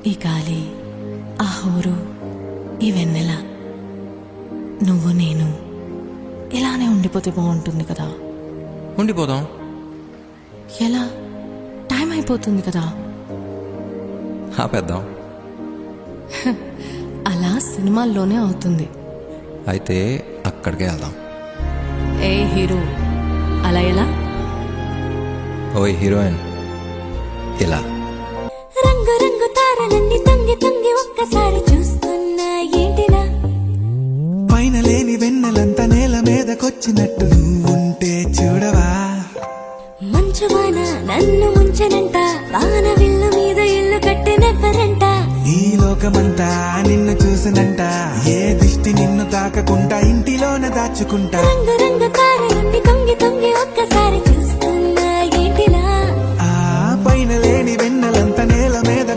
ఈ గాలి, ఆ హోరు, ఈ వెన్నెల, నువ్వు నేను ఇలానే ఉండిపోతే బాగుంటుంది కదా. ఉండిపోదాం. ఎలా? టైం అయిపోతుంది కదా. ఆపేద్దాం. అలా సినిమాల్లోనే అవుతుంది. అయితే అక్కడికే వెళ్దాం. ఏ హీరో, అలా ఎలా? ఓయ్ హీరోయిన్, ఇలా. రంగు రంగు తారలన్నీ తొంగి తొంగి ఒక్కసారి చూస్తున్నా ఏంటిలా? పైన లేని వెన్నెలంతా నేల మీదకొచ్చినట్టు నువ్వుంటే చూడవా? మంచువాన నన్ను ముంచనంట, వాన విల్లు మీద ఇల్లు కట్టినెవ్వరంట. ఈ లోకమంతా నిన్ను చూసినంట, ఏ దిష్టి నిన్ను తాకకుండా ఇంటిలోన దాచుకుంటా. రంగు